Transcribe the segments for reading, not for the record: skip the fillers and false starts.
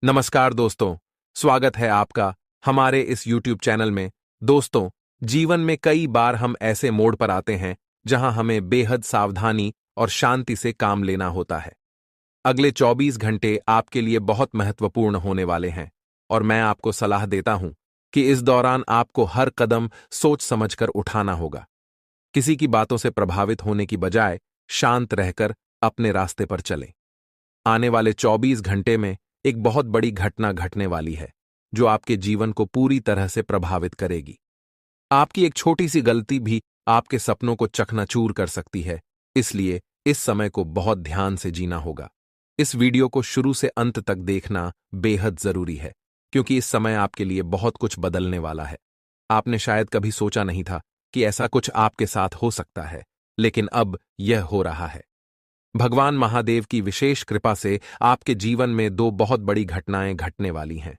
नमस्कार दोस्तों, स्वागत है आपका हमारे इस YouTube चैनल में। दोस्तों, जीवन में कई बार हम ऐसे मोड़ पर आते हैं जहां हमें बेहद सावधानी और शांति से काम लेना होता है। अगले 24 घंटे आपके लिए बहुत महत्वपूर्ण होने वाले हैं और मैं आपको सलाह देता हूं कि इस दौरान आपको हर कदम सोच समझकर उठाना होगा। किसी की बातों से प्रभावित होने की बजाय शांत रहकर अपने रास्ते पर चलें। आने वाले 24 घंटे में एक बहुत बड़ी घटना घटने वाली है जो आपके जीवन को पूरी तरह से प्रभावित करेगी। आपकी एक छोटी सी गलती भी आपके सपनों को चकनाचूर कर सकती है, इसलिए इस समय को बहुत ध्यान से जीना होगा। इस वीडियो को शुरू से अंत तक देखना बेहद जरूरी है, क्योंकि इस समय आपके लिए बहुत कुछ बदलने वाला है। आपने शायद कभी सोचा नहीं था कि ऐसा कुछ आपके साथ हो सकता है, लेकिन अब यह हो रहा है। भगवान महादेव की विशेष कृपा से आपके जीवन में दो बहुत बड़ी घटनाएं घटने वाली हैं,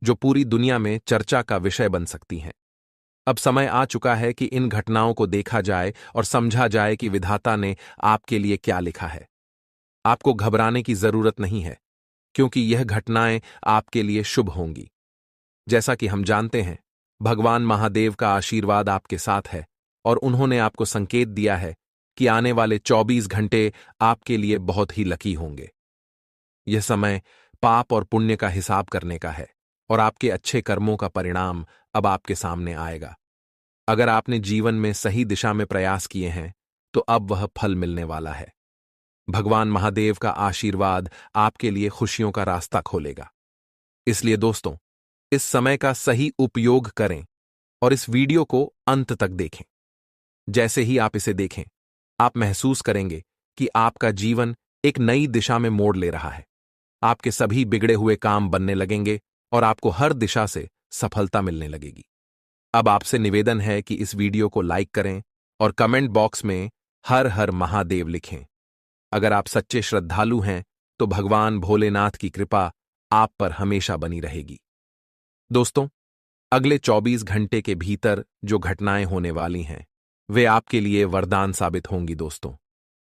जो पूरी दुनिया में चर्चा का विषय बन सकती हैं। अब समय आ चुका है कि इन घटनाओं को देखा जाए और समझा जाए कि विधाता ने आपके लिए क्या लिखा है। आपको घबराने की जरूरत नहीं है, क्योंकि यह घटनाएं आपके लिए शुभ होंगी। जैसा कि हम जानते हैं, भगवान महादेव का आशीर्वाद आपके साथ है और उन्होंने आपको संकेत दिया है कि आने वाले 24 घंटे आपके लिए बहुत ही लकी होंगे। यह समय पाप और पुण्य का हिसाब करने का है और आपके अच्छे कर्मों का परिणाम अब आपके सामने आएगा। अगर आपने जीवन में सही दिशा में प्रयास किए हैं, तो अब वह फल मिलने वाला है। भगवान महादेव का आशीर्वाद आपके लिए खुशियों का रास्ता खोलेगा। इसलिए दोस्तों, इस समय का सही उपयोग करें और इस वीडियो को अंत तक देखें। जैसे ही आप इसे देखें, आप महसूस करेंगे कि आपका जीवन एक नई दिशा में मोड़ ले रहा है। आपके सभी बिगड़े हुए काम बनने लगेंगे और आपको हर दिशा से सफलता मिलने लगेगी। अब आपसे निवेदन है कि इस वीडियो को लाइक करें और कमेंट बॉक्स में हर हर महादेव लिखें। अगर आप सच्चे श्रद्धालु हैं, तो भगवान भोलेनाथ की कृपा आप पर हमेशा बनी रहेगी। दोस्तों, अगले 24 घंटे के भीतर जो घटनाएं होने वाली हैं, वे आपके लिए वरदान साबित होंगी। दोस्तों,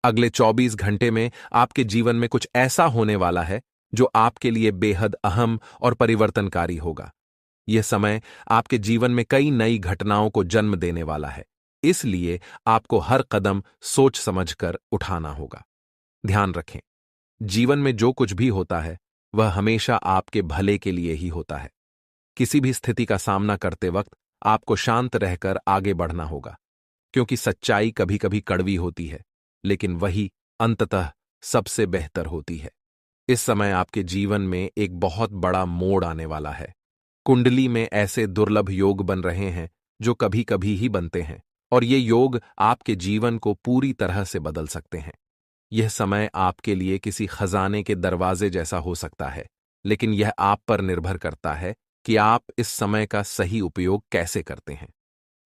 अगले 24 घंटे में आपके जीवन में कुछ ऐसा होने वाला है जो आपके लिए बेहद अहम और परिवर्तनकारी होगा। यह समय आपके जीवन में कई नई घटनाओं को जन्म देने वाला है, इसलिए आपको हर कदम सोच समझकर उठाना होगा। ध्यान रखें, जीवन में जो कुछ भी होता है, वह हमेशा आपके भले के लिए ही होता है। किसी भी स्थिति का सामना करते वक्त आपको शांत रहकर आगे बढ़ना होगा, क्योंकि सच्चाई कभी कभी कड़वी होती है, लेकिन वही अंततः सबसे बेहतर होती है। इस समय आपके जीवन में एक बहुत बड़ा मोड़ आने वाला है। कुंडली में ऐसे दुर्लभ योग बन रहे हैं जो कभी कभी ही बनते हैं, और ये योग आपके जीवन को पूरी तरह से बदल सकते हैं। यह समय आपके लिए किसी खजाने के दरवाजे जैसा हो सकता है, लेकिन यह आप पर निर्भर करता है कि आप इस समय का सही उपयोग कैसे करते हैं।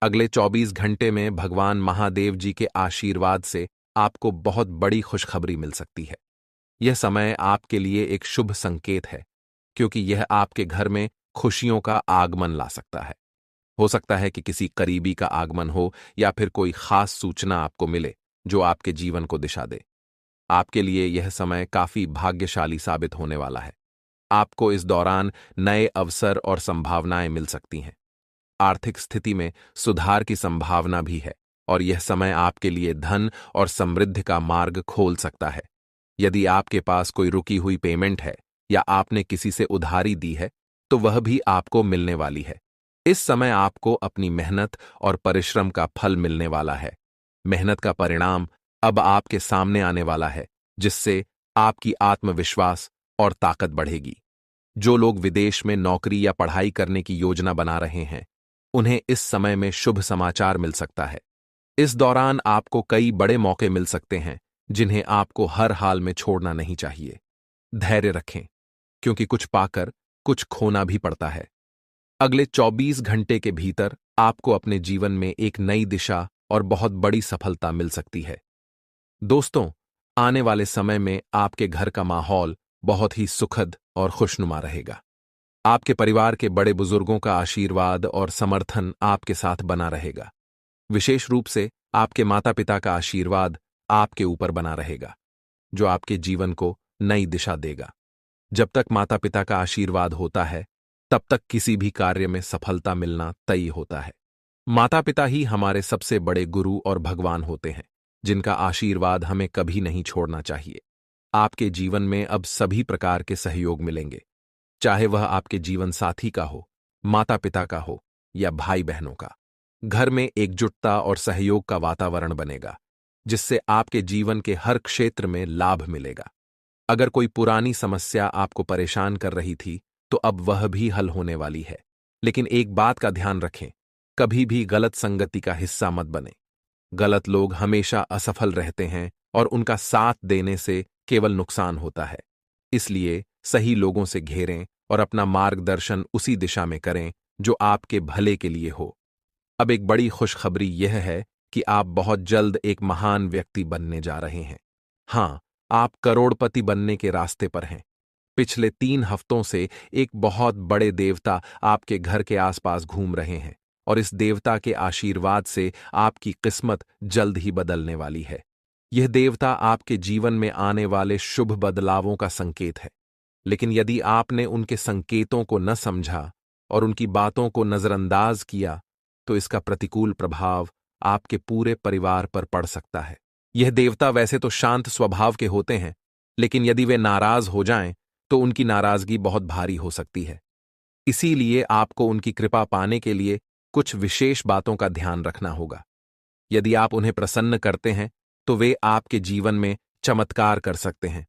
अगले 24 घंटे में भगवान महादेव जी के आशीर्वाद से आपको बहुत बड़ी खुशखबरी मिल सकती है। यह समय आपके लिए एक शुभ संकेत है, क्योंकि यह आपके घर में खुशियों का आगमन ला सकता है। हो सकता है कि किसी करीबी का आगमन हो या फिर कोई खास सूचना आपको मिले जो आपके जीवन को दिशा दे। आपके लिए यह समय काफी भाग्यशाली साबित होने वाला है। आपको इस दौरान नए अवसर और संभावनाएं मिल सकती हैं। आर्थिक स्थिति में सुधार की संभावना भी है और यह समय आपके लिए धन और समृद्धि का मार्ग खोल सकता है। यदि आपके पास कोई रुकी हुई पेमेंट है या आपने किसी से उधारी दी है, तो वह भी आपको मिलने वाली है। इस समय आपको अपनी मेहनत और परिश्रम का फल मिलने वाला है। मेहनत का परिणाम अब आपके सामने आने वाला है, जिससे आपकी आत्मविश्वास और ताकत बढ़ेगी। जो लोग विदेश में नौकरी या पढ़ाई करने की योजना बना रहे हैं, उन्हें इस समय में शुभ समाचार मिल सकता है। इस दौरान आपको कई बड़े मौके मिल सकते हैं, जिन्हें आपको हर हाल में छोड़ना नहीं चाहिए। धैर्य रखें, क्योंकि कुछ पाकर कुछ खोना भी पड़ता है। अगले 24 घंटे के भीतर आपको अपने जीवन में एक नई दिशा और बहुत बड़ी सफलता मिल सकती है। दोस्तों, आने वाले समय में आपके घर का माहौल बहुत ही सुखद और खुशनुमा रहेगा। आपके परिवार के बड़े बुजुर्गों का आशीर्वाद और समर्थन आपके साथ बना रहेगा। विशेष रूप से आपके माता पिता का आशीर्वाद आपके ऊपर बना रहेगा, जो आपके जीवन को नई दिशा देगा। जब तक माता पिता का आशीर्वाद होता है, तब तक किसी भी कार्य में सफलता मिलना तय होता है। माता पिता ही हमारे सबसे बड़े गुरु और भगवान होते हैं, जिनका आशीर्वाद हमें कभी नहीं छोड़ना चाहिए। आपके जीवन में अब सभी प्रकार के सहयोग मिलेंगे, चाहे वह आपके जीवन साथी का हो, माता पिता का हो या भाई बहनों का। घर में एकजुटता और सहयोग का वातावरण बनेगा, जिससे आपके जीवन के हर क्षेत्र में लाभ मिलेगा। अगर कोई पुरानी समस्या आपको परेशान कर रही थी, तो अब वह भी हल होने वाली है। लेकिन एक बात का ध्यान रखें, कभी भी गलत संगति का हिस्सा मत बने। गलत लोग हमेशा असफल रहते हैं और उनका साथ देने से केवल नुकसान होता है। इसलिए सही लोगों से घेरें और अपना मार्गदर्शन उसी दिशा में करें जो आपके भले के लिए हो। अब एक बड़ी खुशखबरी यह है कि आप बहुत जल्द एक महान व्यक्ति बनने जा रहे हैं। हाँ, आप करोड़पति बनने के रास्ते पर हैं। पिछले 3 हफ्तों से एक बहुत बड़े देवता आपके घर के आसपास घूम रहे हैं और इस देवता के आशीर्वाद से आपकी किस्मत जल्द ही बदलने वाली है। यह देवता आपके जीवन में आने वाले शुभ बदलावों का संकेत है। लेकिन यदि आपने उनके संकेतों को न समझा और उनकी बातों को नजरअंदाज किया, तो इसका प्रतिकूल प्रभाव आपके पूरे परिवार पर पड़ सकता है। यह देवता वैसे तो शांत स्वभाव के होते हैं, लेकिन यदि वे नाराज हो जाएं, तो उनकी नाराजगी बहुत भारी हो सकती है। इसीलिए आपको उनकी कृपा पाने के लिए कुछ विशेष बातों का ध्यान रखना होगा। यदि आप उन्हें प्रसन्न करते हैं, तो वे आपके जीवन में चमत्कार कर सकते हैं।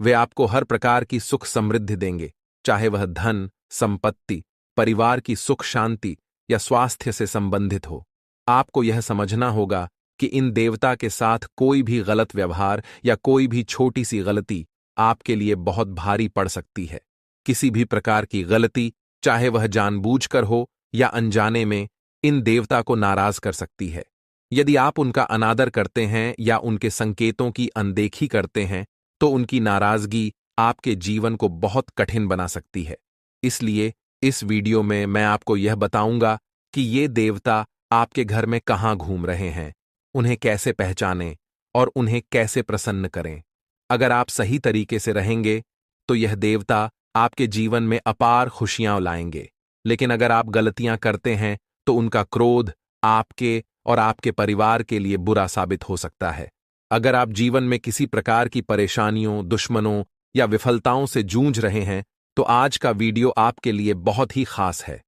वे आपको हर प्रकार की सुख समृद्धि देंगे, चाहे वह धन, संपत्ति, परिवार की सुख शांति या स्वास्थ्य से संबंधित हो। आपको यह समझना होगा कि इन देवता के साथ कोई भी गलत व्यवहार या कोई भी छोटी सी गलती आपके लिए बहुत भारी पड़ सकती है। किसी भी प्रकार की गलती, चाहे वह जानबूझकर हो या अनजाने में, इन देवता को नाराज कर सकती है। यदि आप उनका अनादर करते हैं या उनके संकेतों की अनदेखी करते हैं, तो उनकी नाराजगी आपके जीवन को बहुत कठिन बना सकती है। इसलिए इस वीडियो में मैं आपको यह बताऊंगा कि ये देवता आपके घर में कहाँ घूम रहे हैं, उन्हें कैसे पहचानें और उन्हें कैसे प्रसन्न करें। अगर आप सही तरीके से रहेंगे, तो यह देवता आपके जीवन में अपार खुशियां लाएंगे। लेकिन अगर आप गलतियां करते हैं, तो उनका क्रोध आपके और आपके परिवार के लिए बुरा साबित हो सकता है। अगर आप जीवन में किसी प्रकार की परेशानियों, दुश्मनों या विफलताओं से जूझ रहे हैं, तो आज का वीडियो आपके लिए बहुत ही खास है।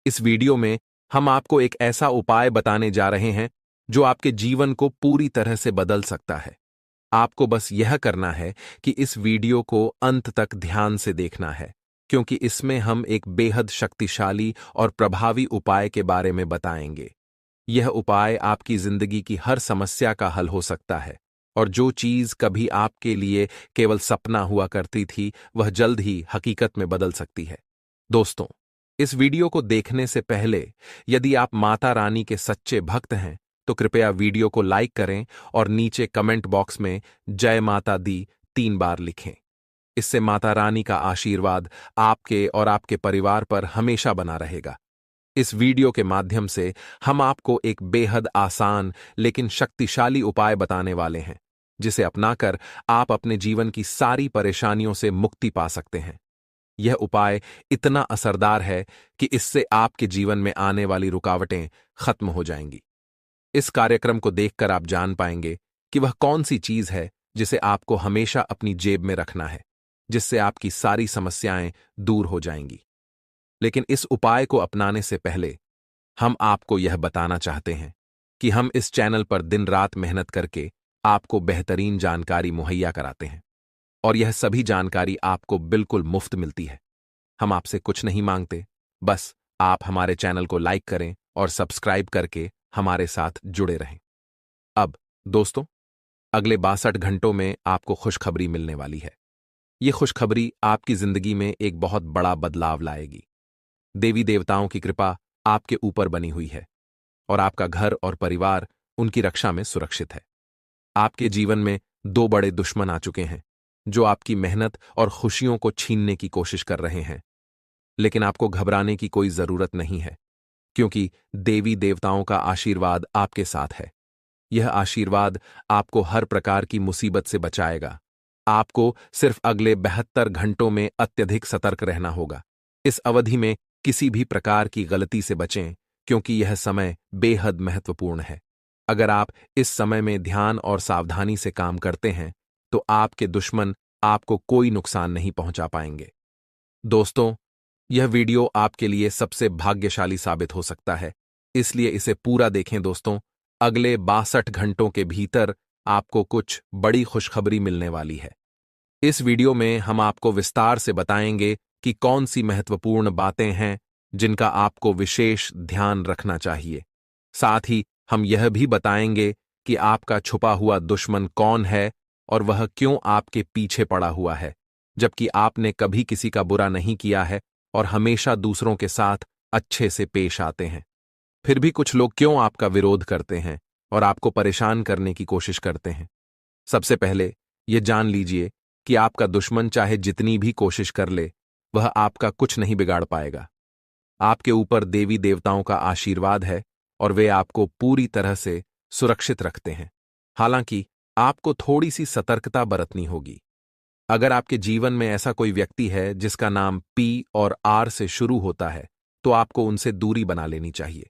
इस वीडियो में हम आपको एक ऐसा उपाय बताने जा रहे हैं जो आपके जीवन को पूरी तरह से बदल सकता है। आपको बस यह करना है कि इस वीडियो को अंत तक ध्यान से देखना है, क्योंकि इसमें हम एक बेहद शक्तिशाली और प्रभावी उपाय के बारे में बताएंगे। यह उपाय आपकी जिंदगी की हर समस्या का हल हो सकता है, और जो चीज कभी आपके लिए केवल सपना हुआ करती थी, वह जल्द ही हकीकत में बदल सकती है। दोस्तों, इस वीडियो को देखने से पहले यदि आप माता रानी के सच्चे भक्त हैं, तो कृपया वीडियो को लाइक करें और नीचे कमेंट बॉक्स में जय माता दी 3 बार लिखें। इससे माता रानी का आशीर्वाद आपके और आपके परिवार पर हमेशा बना रहेगा। इस वीडियो के माध्यम से हम आपको एक बेहद आसान लेकिन शक्तिशाली उपाय बताने वाले हैं, जिसे अपनाकर आप अपने जीवन की सारी परेशानियों से मुक्ति पा सकते हैं। यह उपाय इतना असरदार है कि इससे आपके जीवन में आने वाली रुकावटें खत्म हो जाएंगी। इस कार्यक्रम को देखकर आप जान पाएंगे कि वह कौन सी चीज है जिसे आपको हमेशा अपनी जेब में रखना है, जिससे आपकी सारी समस्याएं दूर हो जाएंगी। लेकिन इस उपाय को अपनाने से पहले हम आपको यह बताना चाहते हैं कि हम इस चैनल पर दिन रात मेहनत करके आपको बेहतरीन जानकारी मुहैया कराते हैं, और यह सभी जानकारी आपको बिल्कुल मुफ्त मिलती है। हम आपसे कुछ नहीं मांगते, बस आप हमारे चैनल को लाइक करें और सब्सक्राइब करके हमारे साथ जुड़े रहें। अब दोस्तों, अगले 62 घंटों में आपको खुशखबरी मिलने वाली है। यह खुशखबरी आपकी जिंदगी में एक बहुत बड़ा बदलाव लाएगी। देवी देवताओं की कृपा आपके ऊपर बनी हुई है और आपका घर और परिवार उनकी रक्षा में सुरक्षित है। आपके जीवन में 2 बड़े दुश्मन आ चुके हैं, जो आपकी मेहनत और खुशियों को छीनने की कोशिश कर रहे हैं। लेकिन आपको घबराने की कोई जरूरत नहीं है, क्योंकि देवी देवताओं का आशीर्वाद आपके साथ है। यह आशीर्वाद आपको हर प्रकार की मुसीबत से बचाएगा, आपको सिर्फ अगले 72 घंटों में अत्यधिक सतर्क रहना होगा। इस अवधि में किसी भी प्रकार की गलती से बचें, क्योंकि यह समय बेहद महत्वपूर्ण है। अगर आप इस समय में ध्यान और सावधानी से काम करते हैं, तो आपके दुश्मन आपको कोई नुकसान नहीं पहुंचा पाएंगे। दोस्तों, यह वीडियो आपके लिए सबसे भाग्यशाली साबित हो सकता है, इसलिए इसे पूरा देखें दोस्तों। अगले 62 घंटों के भीतर आपको कुछ बड़ी खुशखबरी मिलने वाली है। इस वीडियो में हम आपको विस्तार से बताएंगे कि कौन सी महत्वपूर्ण बातें हैं जिनका आपको विशेष ध्यान रखना चाहिए। साथ ही हम यह भी बताएंगे कि आपका छुपा हुआ दुश्मन कौन है और वह क्यों आपके पीछे पड़ा हुआ है, जबकि आपने कभी किसी का बुरा नहीं किया है और हमेशा दूसरों के साथ अच्छे से पेश आते हैं। फिर भी कुछ लोग क्यों आपका विरोध करते हैं और आपको परेशान करने की कोशिश करते हैं। सबसे पहले यह जान लीजिए कि आपका दुश्मन चाहे जितनी भी कोशिश कर ले, वह आपका कुछ नहीं बिगाड़ पाएगा। आपके ऊपर देवी देवताओं का आशीर्वाद है और वे आपको पूरी तरह से सुरक्षित रखते हैं। हालांकि आपको थोड़ी सी सतर्कता बरतनी होगी। अगर आपके जीवन में ऐसा कोई व्यक्ति है जिसका नाम पी और आर से शुरू होता है, तो आपको उनसे दूरी बना लेनी चाहिए।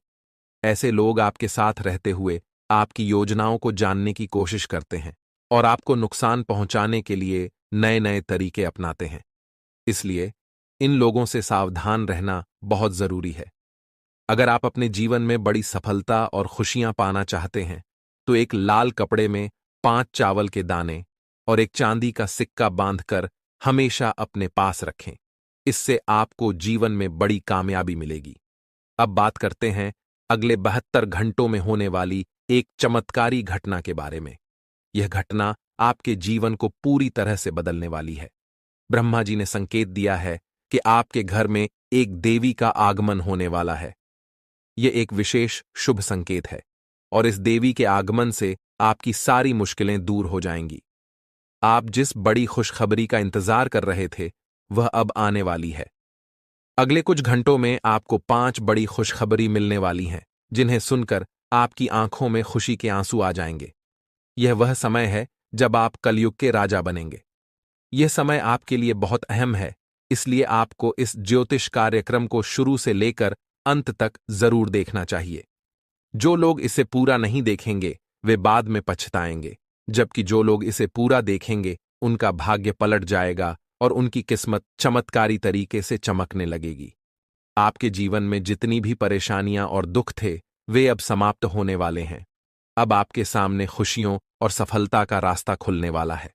ऐसे लोग आपके साथ रहते हुए आपकी योजनाओं को जानने की कोशिश करते हैं और आपको नुकसान पहुंचाने के लिए नए नए तरीके अपनाते हैं। इसलिए इन लोगों से सावधान रहना बहुत जरूरी है। अगर आप अपने जीवन में बड़ी सफलता और खुशियां पाना चाहते हैं, तो एक लाल कपड़े में 5 चावल के दाने और एक चांदी का सिक्का बांधकर हमेशा अपने पास रखें। इससे आपको जीवन में बड़ी कामयाबी मिलेगी। अब बात करते हैं अगले 72 घंटों में होने वाली एक चमत्कारी घटना के बारे में। यह घटना आपके जीवन को पूरी तरह से बदलने वाली है। ब्रह्मा जी ने संकेत दिया है कि आपके घर में एक देवी का आगमन होने वाला है। यह एक विशेष शुभ संकेत है और इस देवी के आगमन से आपकी सारी मुश्किलें दूर हो जाएंगी। आप जिस बड़ी खुशखबरी का इंतजार कर रहे थे, वह अब आने वाली है। अगले कुछ घंटों में आपको 5 बड़ी खुशखबरी मिलने वाली हैं, जिन्हें सुनकर आपकी आंखों में खुशी के आंसू आ जाएंगे। यह वह समय है जब आप कलयुग के राजा बनेंगे। यह समय आपके लिए बहुत अहम है, इसलिए आपको इस ज्योतिष कार्यक्रम को शुरू से लेकर अंत तक जरूर देखना चाहिए। जो लोग इसे पूरा नहीं देखेंगे, वे बाद में पछताएंगे, जबकि जो लोग इसे पूरा देखेंगे, उनका भाग्य पलट जाएगा और उनकी किस्मत चमत्कारी तरीके से चमकने लगेगी। आपके जीवन में जितनी भी परेशानियां और दुख थे, वे अब समाप्त होने वाले हैं। अब आपके सामने खुशियों और सफलता का रास्ता खुलने वाला है।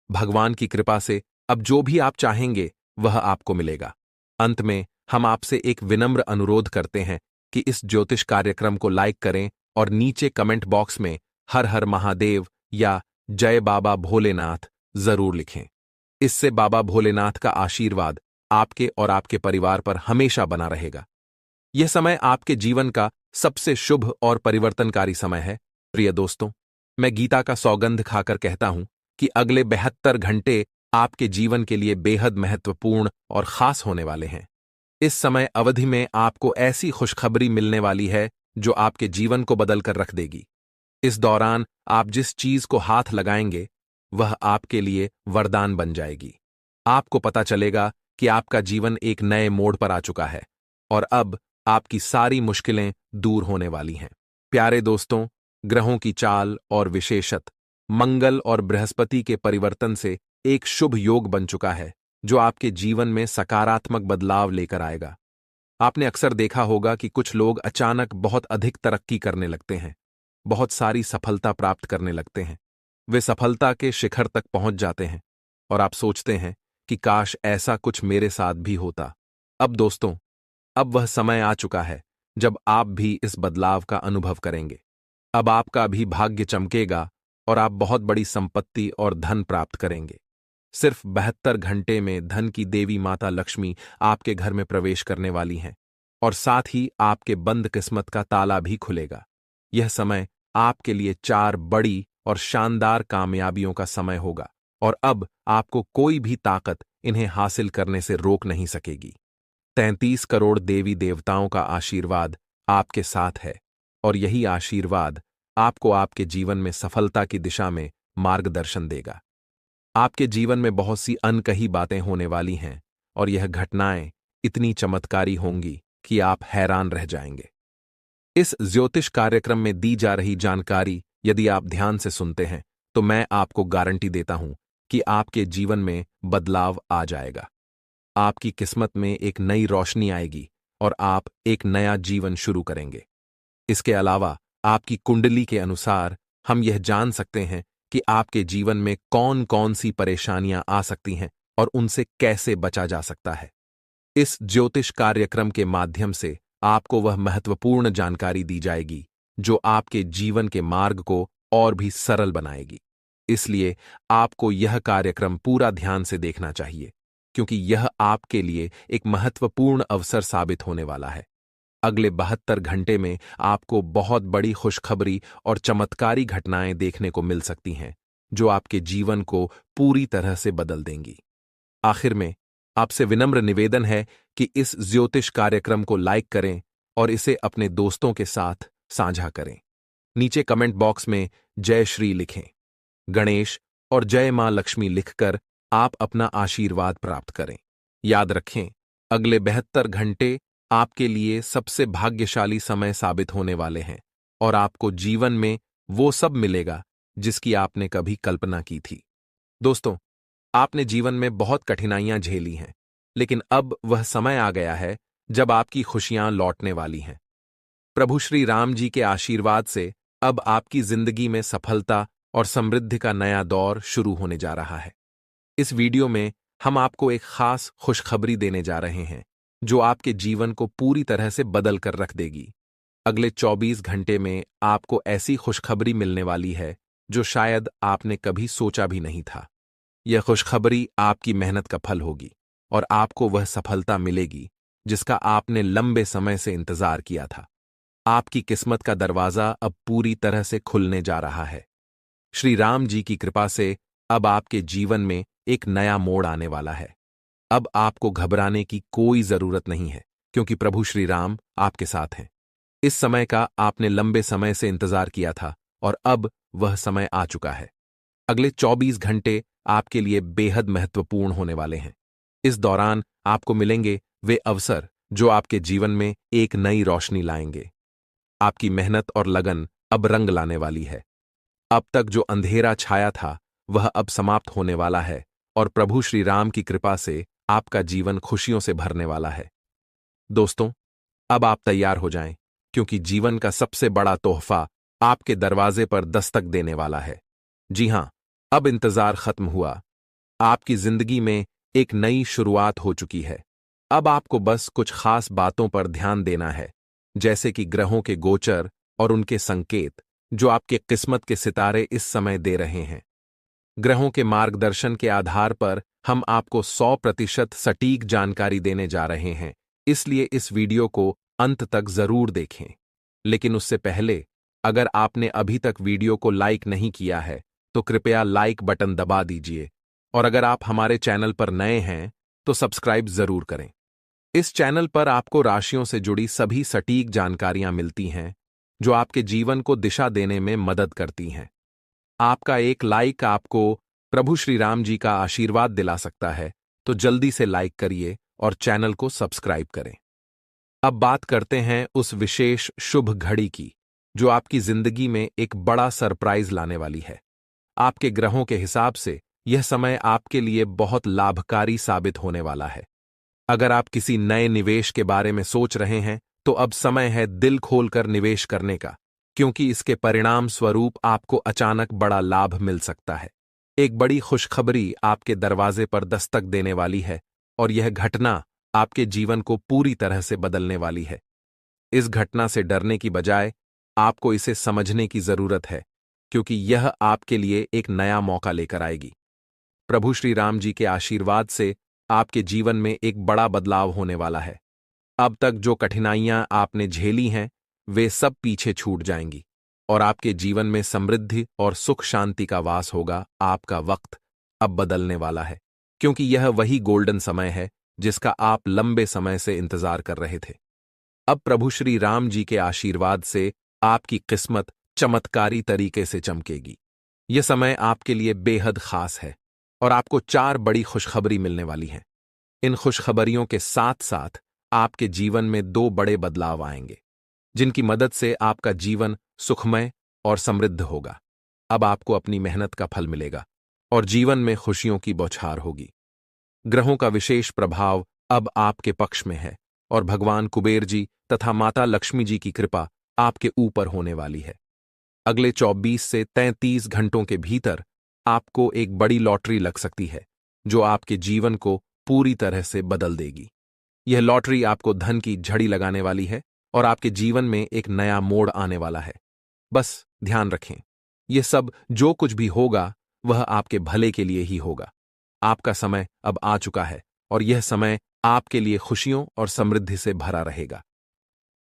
भगवान की कृपा से अब जो भी आप चाहेंगे, वह आपको मिलेगा। अंत में हम आपसे एक विनम्र अनुरोध करते हैं कि इस ज्योतिष कार्यक्रम को लाइक करें और नीचे कमेंट बॉक्स में हर हर महादेव या जय बाबा भोलेनाथ जरूर लिखें। इससे बाबा भोलेनाथ का आशीर्वाद आपके और आपके परिवार पर हमेशा बना रहेगा। यह समय आपके जीवन का सबसे शुभ और परिवर्तनकारी समय है। प्रिय दोस्तों, मैं गीता का सौगंध खाकर कहता हूं कि अगले 72 घंटे आपके जीवन के लिए बेहद महत्वपूर्ण और खास होने वाले हैं। इस समय अवधि में आपको ऐसी खुशखबरी मिलने वाली है जो आपके जीवन को बदलकर रख देगी। इस दौरान आप जिस चीज को हाथ लगाएंगे, वह आपके लिए वरदान बन जाएगी। आपको पता चलेगा कि आपका जीवन एक नए मोड़ पर आ चुका है और अब आपकी सारी मुश्किलें दूर होने वाली हैं। प्यारे दोस्तों, ग्रहों की चाल और विशेषत मंगल और बृहस्पति के परिवर्तन से एक शुभ योग बन चुका है, जो आपके जीवन में सकारात्मक बदलाव लेकर आएगा। आपने अक्सर देखा होगा कि कुछ लोग अचानक बहुत अधिक तरक्की करने लगते हैं, बहुत सारी सफलता प्राप्त करने लगते हैं। वे सफलता के शिखर तक पहुंच जाते हैं और आप सोचते हैं कि काश ऐसा कुछ मेरे साथ भी होता। अब दोस्तों, अब वह समय आ चुका है जब आप भी इस बदलाव का अनुभव करेंगे। अब आपका भी भाग्य चमकेगा और आप बहुत बड़ी संपत्ति और धन प्राप्त करेंगे। सिर्फ 72 घंटे में धन की देवी माता लक्ष्मी आपके घर में प्रवेश करने वाली हैं और साथ ही आपके बंद किस्मत का ताला भी खुलेगा। यह समय आपके लिए 4 बड़ी और शानदार कामयाबियों का समय होगा और अब आपको कोई भी ताकत इन्हें हासिल करने से रोक नहीं सकेगी। 33 करोड़ देवी देवताओं का आशीर्वाद आपके साथ है और यही आशीर्वाद आपको आपके जीवन में सफलता की दिशा में मार्गदर्शन देगा। आपके जीवन में बहुत सी अनकही बातें होने वाली हैं और यह घटनाएं इतनी चमत्कारी होंगी कि आप हैरान रह जाएंगे। इस ज्योतिष कार्यक्रम में दी जा रही जानकारी यदि आप ध्यान से सुनते हैं तो मैं आपको गारंटी देता हूं कि आपके जीवन में बदलाव आ जाएगा। आपकी किस्मत में एक नई रोशनी आएगी और आप एक नया जीवन शुरू करेंगे। इसके अलावा आपकी कुंडली के अनुसार हम यह जान सकते हैं कि आपके जीवन में कौन कौन सी परेशानियां आ सकती हैं और उनसे कैसे बचा जा सकता है। इस ज्योतिष कार्यक्रम के माध्यम से आपको वह महत्वपूर्ण जानकारी दी जाएगी जो आपके जीवन के मार्ग को और भी सरल बनाएगी। इसलिए आपको यह कार्यक्रम पूरा ध्यान से देखना चाहिए, क्योंकि यह आपके लिए एक महत्वपूर्ण अवसर साबित होने वाला है। अगले 72 घंटे में आपको बहुत बड़ी खुशखबरी और चमत्कारी घटनाएं देखने को मिल सकती हैं, जो आपके जीवन को पूरी तरह से बदल देंगी। आखिर में आपसे विनम्र निवेदन है कि इस ज्योतिष कार्यक्रम को लाइक करें और इसे अपने दोस्तों के साथ साझा करें। नीचे कमेंट बॉक्स में जय श्री लिखें, गणेश और जय मां लक्ष्मी लिखकर आप अपना आशीर्वाद प्राप्त करें। याद रखें, अगले 72 घंटे आपके लिए सबसे भाग्यशाली समय साबित होने वाले हैं और आपको जीवन में वो सब मिलेगा जिसकी आपने कभी कल्पना की थी। दोस्तों, आपने जीवन में बहुत कठिनाइयां झेली हैं, लेकिन अब वह समय आ गया है जब आपकी खुशियां लौटने वाली हैं। प्रभु श्री राम जी के आशीर्वाद से अब आपकी जिंदगी में सफलता और समृद्धि का नया दौर शुरू होने जा रहा है। इस वीडियो में हम आपको एक खास खुशखबरी देने जा रहे हैं जो आपके जीवन को पूरी तरह से बदल कर रख देगी। अगले 24 घंटे में आपको ऐसी खुशखबरी मिलने वाली है जो शायद आपने कभी सोचा भी नहीं था। यह खुशखबरी आपकी मेहनत का फल होगी और आपको वह सफलता मिलेगी जिसका आपने लंबे समय से इंतजार किया था। आपकी किस्मत का दरवाजा अब पूरी तरह से खुलने जा रहा है। श्री राम जी की कृपा से अब आपके जीवन में एक नया मोड़ आने वाला है। अब आपको घबराने की कोई जरूरत नहीं है, क्योंकि प्रभु श्री राम आपके साथ हैं। इस समय का आपने लंबे समय से इंतजार किया था और अब वह समय आ चुका है। अगले 24 घंटे आपके लिए बेहद महत्वपूर्ण होने वाले हैं। इस दौरान आपको मिलेंगे वे अवसर जो आपके जीवन में एक नई रोशनी लाएंगे। आपकी मेहनत और लगन अब रंग लाने वाली है। अब तक जो अंधेरा छाया था वह अब समाप्त होने वाला है और प्रभु श्री राम की कृपा से आपका जीवन खुशियों से भरने वाला है। दोस्तों, अब आप तैयार हो जाएं, क्योंकि जीवन का सबसे बड़ा तोहफा आपके दरवाजे पर दस्तक देने वाला है। जी हां, अब इंतजार खत्म हुआ। आपकी जिंदगी में एक नई शुरुआत हो चुकी है। अब आपको बस कुछ खास बातों पर ध्यान देना है, जैसे कि ग्रहों के गोचर और उनके संकेत जो आपके किस्मत के सितारे इस समय दे रहे हैं। ग्रहों के मार्गदर्शन के आधार पर हम आपको 100% सटीक जानकारी देने जा रहे हैं, इसलिए इस वीडियो को अंत तक जरूर देखें। लेकिन उससे पहले, अगर आपने अभी तक वीडियो को लाइक नहीं किया है तो कृपया लाइक बटन दबा दीजिए और अगर आप हमारे चैनल पर नए हैं तो सब्सक्राइब जरूर करें। इस चैनल पर आपको राशियों से जुड़ी सभी सटीक जानकारियां मिलती हैं जो आपके जीवन को दिशा देने में मदद करती हैं। आपका एक लाइक आपको प्रभु श्री राम जी का आशीर्वाद दिला सकता है, तो जल्दी से लाइक करिए और चैनल को सब्सक्राइब करें। अब बात करते हैं उस विशेष शुभ घड़ी की जो आपकी जिंदगी में एक बड़ा सरप्राइज लाने वाली है। आपके ग्रहों के हिसाब से यह समय आपके लिए बहुत लाभकारी साबित होने वाला है। अगर आप किसी नए निवेश के बारे में सोच रहे हैं तो अब समय है दिल खोलकर निवेश करने का, क्योंकि इसके परिणाम स्वरूप आपको अचानक बड़ा लाभ मिल सकता है। एक बड़ी खुशखबरी आपके दरवाजे पर दस्तक देने वाली है और यह घटना आपके जीवन को पूरी तरह से बदलने वाली है। इस घटना से डरने की बजाय आपको इसे समझने की जरूरत है, क्योंकि यह आपके लिए एक नया मौका लेकर आएगी। प्रभु श्री राम जी के आशीर्वाद से आपके जीवन में एक बड़ा बदलाव होने वाला है। अब तक जो कठिनाइयां आपने झेली हैं वे सब पीछे छूट जाएंगी और आपके जीवन में समृद्धि और सुख शांति का वास होगा। आपका वक्त अब बदलने वाला है, क्योंकि यह वही गोल्डन समय है जिसका आप लंबे समय से इंतजार कर रहे थे। अब प्रभु श्री राम जी के आशीर्वाद से आपकी किस्मत चमत्कारी तरीके से चमकेगी। यह समय आपके लिए बेहद खास है और आपको 4 बड़ी खुशखबरी मिलने वाली हैं। इन खुशखबरियों के साथ साथ आपके जीवन में 2 बड़े बदलाव आएंगे, जिनकी मदद से आपका जीवन सुखमय और समृद्ध होगा। अब आपको अपनी मेहनत का फल मिलेगा और जीवन में खुशियों की बौछार होगी। ग्रहों का विशेष प्रभाव अब आपके पक्ष में है और भगवान कुबेर जी तथा माता लक्ष्मी जी की कृपा आपके ऊपर होने वाली है। अगले 24 से 33 घंटों के भीतर आपको एक बड़ी लॉटरी लग सकती है, जो आपके जीवन को पूरी तरह से बदल देगी। यह लॉटरी आपको धन की झड़ी लगाने वाली है और आपके जीवन में एक नया मोड़ आने वाला है। बस ध्यान रखें, यह सब जो कुछ भी होगा वह आपके भले के लिए ही होगा। आपका समय अब आ चुका है और यह समय आपके लिए खुशियों और समृद्धि से भरा रहेगा।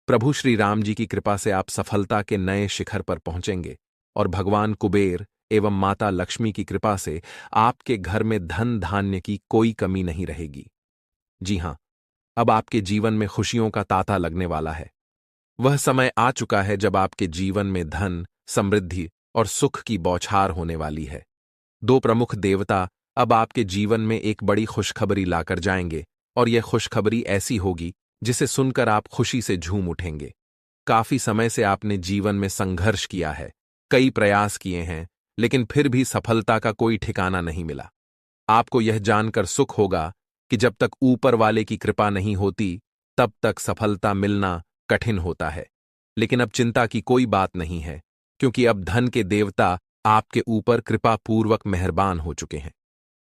प्रभु श्री राम जी की कृपा से आप सफलता के नए शिखर पर पहुंचेंगे और भगवान कुबेर एवं माता लक्ष्मी की कृपा से आपके घर में धन धान्य की कोई कमी नहीं रहेगी। जी हां, अब आपके जीवन में खुशियों का तांता लगने वाला है। वह समय आ चुका है जब आपके जीवन में धन, समृद्धि और सुख की बौछार होने वाली है। 2 प्रमुख देवता अब आपके जीवन में एक बड़ी खुशखबरी लाकर जाएंगे और यह खुशखबरी ऐसी होगी जिसे सुनकर आप खुशी से झूम उठेंगे। काफी समय से आपने जीवन में संघर्ष किया है, कई प्रयास किए हैं, लेकिन फिर भी सफलता का कोई ठिकाना नहीं मिला। आपको यह जानकर सुख होगा कि जब तक ऊपर वाले की कृपा नहीं होती, तब तक सफलता मिलना कठिन होता है। लेकिन अब चिंता की कोई बात नहीं है, क्योंकि अब धन के देवता आपके ऊपर कृपापूर्वक मेहरबान हो चुके हैं।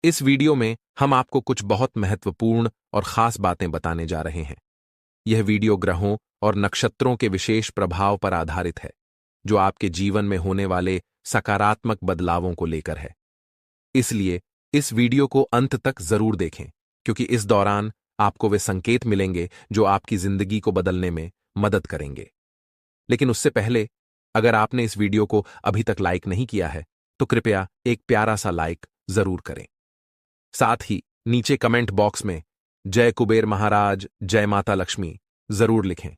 इस वीडियो में हम आपको कुछ बहुत महत्वपूर्ण और खास बातें बताने जा रहे हैं। यह वीडियो ग्रहों और नक्षत्रों के विशेष प्रभाव पर आधारित है, जो आपके जीवन में होने वाले सकारात्मक बदलावों को लेकर है। इसलिए इस वीडियो को अंत तक जरूर देखें, क्योंकि इस दौरान आपको वे संकेत मिलेंगे जो आपकी जिंदगी को बदलने में मदद करेंगे। लेकिन उससे पहले, अगर आपने इस वीडियो को अभी तक लाइक नहीं किया है, तो कृपया एक प्यारा सा लाइक जरूर करें। साथ ही नीचे कमेंट बॉक्स में जय कुबेर महाराज, जय माता लक्ष्मी जरूर लिखें,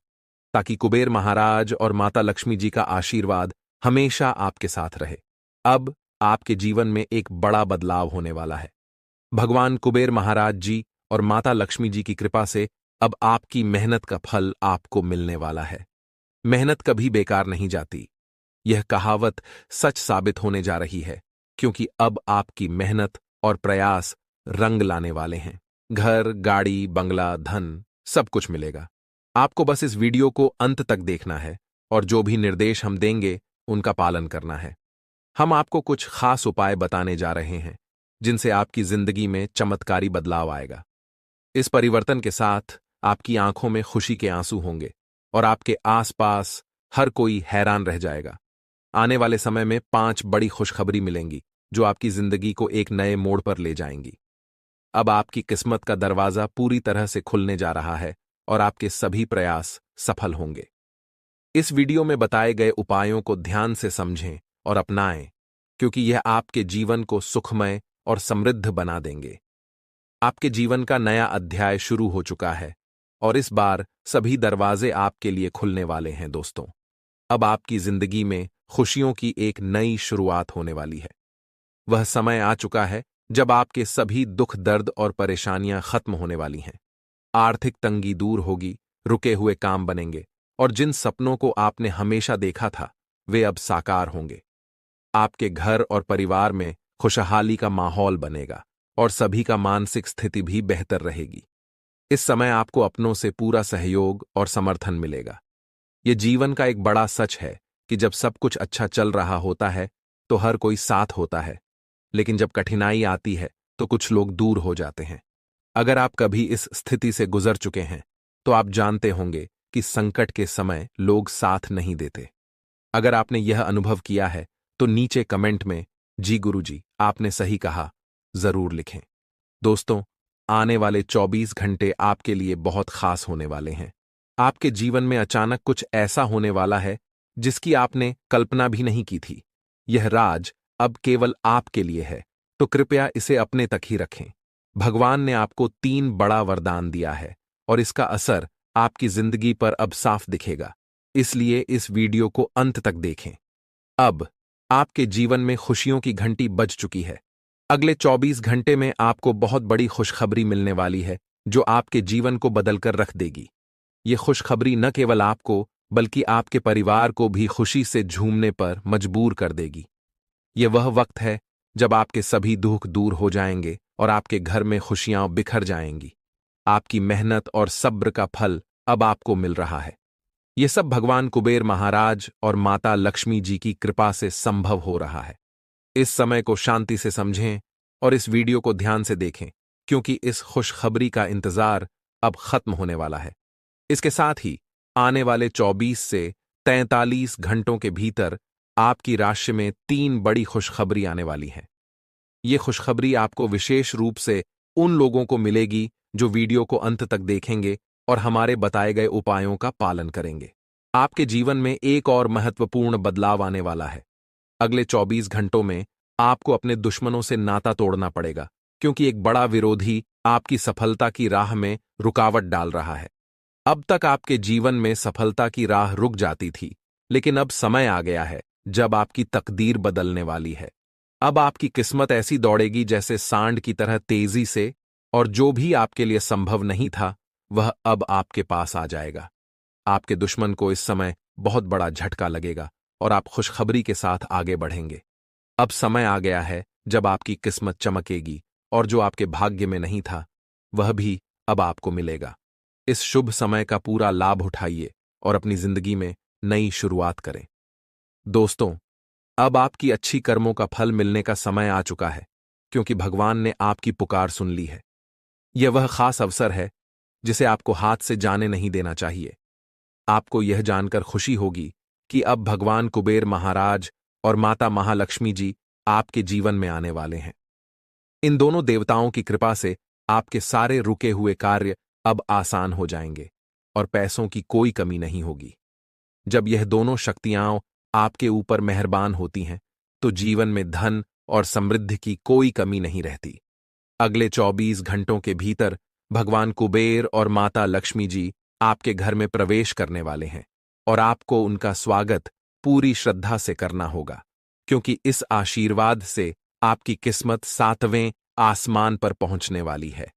ताकि कुबेर महाराज और माता लक्ष्मी जी का आशीर्वाद हमेशा आपके साथ रहे। अब आपके जीवन में एक बड़ा बदलाव होने वाला है। भगवान कुबेर महाराज जी और माता लक्ष्मी जी की कृपा से अब आपकी मेहनत का फल आपको मिलने वाला है। मेहनत कभी बेकार नहीं जाती। यह कहावत सच साबित होने जा रही है, क्योंकि अब आपकी मेहनत और प्रयास रंग लाने वाले हैं। घर, गाड़ी, बंगला, धन सब कुछ मिलेगा। आपको बस इस वीडियो को अंत तक देखना है और जो भी निर्देश हम देंगे उनका पालन करना है। हम आपको कुछ खास उपाय बताने जा रहे हैं, जिनसे आपकी जिंदगी में चमत्कारी बदलाव आएगा। इस परिवर्तन के साथ आपकी आंखों में खुशी के आंसू होंगे और आपके आसपास हर कोई हैरान रह जाएगा। आने वाले समय में 5 बड़ी खुशखबरी मिलेंगी, जो आपकी जिंदगी को एक नए मोड़ पर ले जाएंगी। अब आपकी किस्मत का दरवाजा पूरी तरह से खुलने जा रहा है और आपके सभी प्रयास सफल होंगे। इस वीडियो में बताए गए उपायों को ध्यान से समझें और अपनाएं, क्योंकि यह आपके जीवन को सुखमय और समृद्ध बना देंगे। आपके जीवन का नया अध्याय शुरू हो चुका है और इस बार सभी दरवाजे आपके लिए खुलने वाले हैं दोस्तों। अब आपकी जिंदगी में खुशियों की एक नई शुरुआत होने वाली है। वह समय आ चुका है जब आपके सभी दुख, दर्द और परेशानियां खत्म होने वाली हैं। आर्थिक तंगी दूर होगी, रुके हुए काम बनेंगे और जिन सपनों को आपने हमेशा देखा था, वे अब साकार होंगे। आपके घर और परिवार में खुशहाली का माहौल बनेगा और सभी का मानसिक स्थिति भी बेहतर रहेगी। इस समय आपको अपनों से पूरा सहयोग और समर्थन मिलेगा। यह जीवन का एक बड़ा सच है कि जब सब कुछ अच्छा चल रहा होता है तो हर कोई साथ होता है, लेकिन जब कठिनाई आती है तो कुछ लोग दूर हो जाते हैं। अगर आप कभी इस स्थिति से गुजर चुके हैं तो आप जानते होंगे कि संकट के समय लोग साथ नहीं देते। अगर आपने यह अनुभव किया है तो नीचे कमेंट में जी गुरुजी आपने सही कहा जरूर लिखें। दोस्तों, आने वाले 24 घंटे आपके लिए बहुत खास होने वाले हैं। आपके जीवन में अचानक कुछ ऐसा होने वाला है जिसकी आपने कल्पना भी नहीं की थी। यह राज अब केवल आपके लिए है, तो कृपया इसे अपने तक ही रखें। भगवान ने आपको 3 बड़ा वरदान दिया है और इसका असर आपकी जिंदगी पर अब साफ दिखेगा। इसलिए इस वीडियो को अंत तक देखें। अब आपके जीवन में खुशियों की घंटी बज चुकी है। अगले 24 घंटे में आपको बहुत बड़ी खुशखबरी मिलने वाली है जो आपके जीवन को बदलकर रख देगी। ये खुशखबरी न केवल आपको बल्कि आपके परिवार को भी खुशी से झूमने पर मजबूर कर देगी। ये वह वक्त है जब आपके सभी दुख दूर हो जाएंगे और आपके घर में खुशियां बिखर जाएंगी। आपकी मेहनत और सब्र का फल अब आपको मिल रहा है। ये सब भगवान कुबेर महाराज और माता लक्ष्मी जी की कृपा से संभव हो रहा है। इस समय को शांति से समझें और इस वीडियो को ध्यान से देखें, क्योंकि इस खुशखबरी का इंतजार अब खत्म होने वाला है। इसके साथ ही आने वाले 24 से 43 घंटों के भीतर आपकी राशि में 3 बड़ी खुशखबरी आने वाली हैं। ये खुशखबरी आपको विशेष रूप से उन लोगों को मिलेगी जो वीडियो को अंत तक देखेंगे और हमारे बताए गए उपायों का पालन करेंगे। आपके जीवन में एक और महत्वपूर्ण बदलाव आने वाला है। अगले 24 घंटों में आपको अपने दुश्मनों से नाता तोड़ना पड़ेगा, क्योंकि एक बड़ा विरोधी आपकी सफलता की राह में रुकावट डाल रहा है। अब तक आपके जीवन में सफलता की राह रुक जाती थी, लेकिन अब समय आ गया है जब आपकी तकदीर बदलने वाली है। अब आपकी किस्मत ऐसी दौड़ेगी जैसे सांड की तरह तेजी से, और जो भी आपके लिए संभव नहीं था वह अब आपके पास आ जाएगा। आपके दुश्मन को इस समय बहुत बड़ा झटका लगेगा और आप खुशखबरी के साथ आगे बढ़ेंगे। अब समय आ गया है जब आपकी किस्मत चमकेगी और जो आपके भाग्य में नहीं था वह भी अब आपको मिलेगा। इस शुभ समय का पूरा लाभ उठाइए और अपनी जिंदगी में नई शुरुआत करें। दोस्तों, अब आपकी अच्छी कर्मों का फल मिलने का समय आ चुका है, क्योंकि भगवान ने आपकी पुकार सुन ली है। यह वह खास अवसर है जिसे आपको हाथ से जाने नहीं देना चाहिए। आपको यह जानकर खुशी होगी कि अब भगवान कुबेर महाराज और माता महालक्ष्मी जी आपके जीवन में आने वाले हैं। इन दोनों देवताओं की कृपा से आपके सारे रुके हुए कार्य अब आसान हो जाएंगे और पैसों की कोई कमी नहीं होगी। जब यह दोनों शक्तियां आपके ऊपर मेहरबान होती हैं, तो जीवन में धन और समृद्धि की कोई कमी नहीं रहती। अगले 24 घंटों के भीतर भगवान कुबेर और माता लक्ष्मी जी आपके घर में प्रवेश करने वाले हैं और आपको उनका स्वागत पूरी श्रद्धा से करना होगा, क्योंकि इस आशीर्वाद से आपकी किस्मत 7वें आसमान पर पहुंचने वाली है।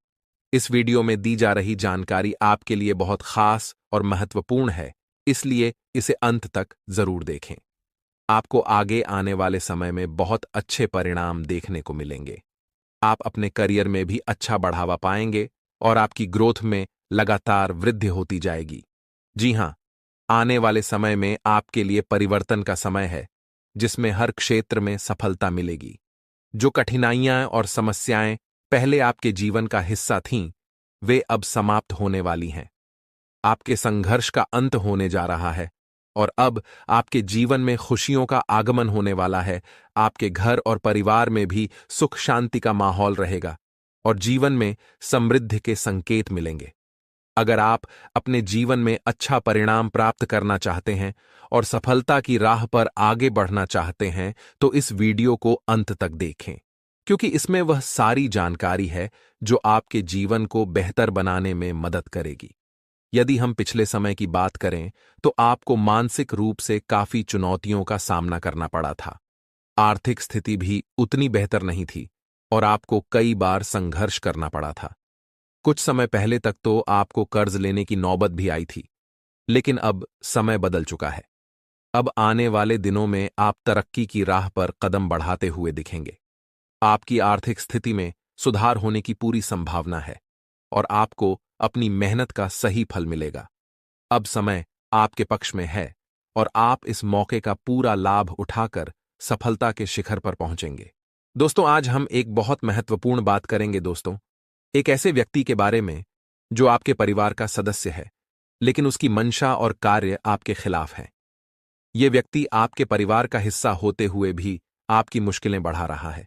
इस वीडियो में दी जा रही जानकारी आपके लिए बहुत खास और महत्वपूर्ण है, इसलिए इसे अंत तक जरूर देखें। आपको आगे आने वाले समय में बहुत अच्छे परिणाम देखने को मिलेंगे। आप अपने करियर में भी अच्छा बढ़ावा पाएंगे और आपकी ग्रोथ में लगातार वृद्धि होती जाएगी। जी हां, आने वाले समय में आपके लिए परिवर्तन का समय है, जिसमें हर क्षेत्र में सफलता मिलेगी। जो कठिनाइयां और समस्याएं पहले आपके जीवन का हिस्सा थीं, वे अब समाप्त होने वाली हैं। आपके संघर्ष का अंत होने जा रहा है और अब आपके जीवन में खुशियों का आगमन होने वाला है। आपके घर और परिवार में भी सुख शांति का माहौल रहेगा और जीवन में समृद्धि के संकेत मिलेंगे। अगर आप अपने जीवन में अच्छा परिणाम प्राप्त करना चाहते हैं और सफलता की राह पर आगे बढ़ना चाहते हैं, तो इस वीडियो को अंत तक देखें, क्योंकि इसमें वह सारी जानकारी है जो आपके जीवन को बेहतर बनाने में मदद करेगी। यदि हम पिछले समय की बात करें, तो आपको मानसिक रूप से काफी चुनौतियों का सामना करना पड़ा था। आर्थिक स्थिति भी उतनी बेहतर नहीं थी और आपको कई बार संघर्ष करना पड़ा था। कुछ समय पहले तक तो आपको कर्ज लेने की नौबत भी आई थी, लेकिन अब समय बदल चुका है। अब आने वाले दिनों में आप तरक्की की राह पर कदम बढ़ाते हुए दिखेंगे। आपकी आर्थिक स्थिति में सुधार होने की पूरी संभावना है और आपको अपनी मेहनत का सही फल मिलेगा। अब समय आपके पक्ष में है और आप इस मौके का पूरा लाभ उठाकर सफलता के शिखर पर पहुंचेंगे। दोस्तों, आज हम एक बहुत महत्वपूर्ण बात करेंगे दोस्तों, एक ऐसे व्यक्ति के बारे में जो आपके परिवार का सदस्य है, लेकिन उसकी मंशा और कार्य आपके खिलाफ है। यह व्यक्ति आपके परिवार का हिस्सा होते हुए भी आपकी मुश्किलें बढ़ा रहा है।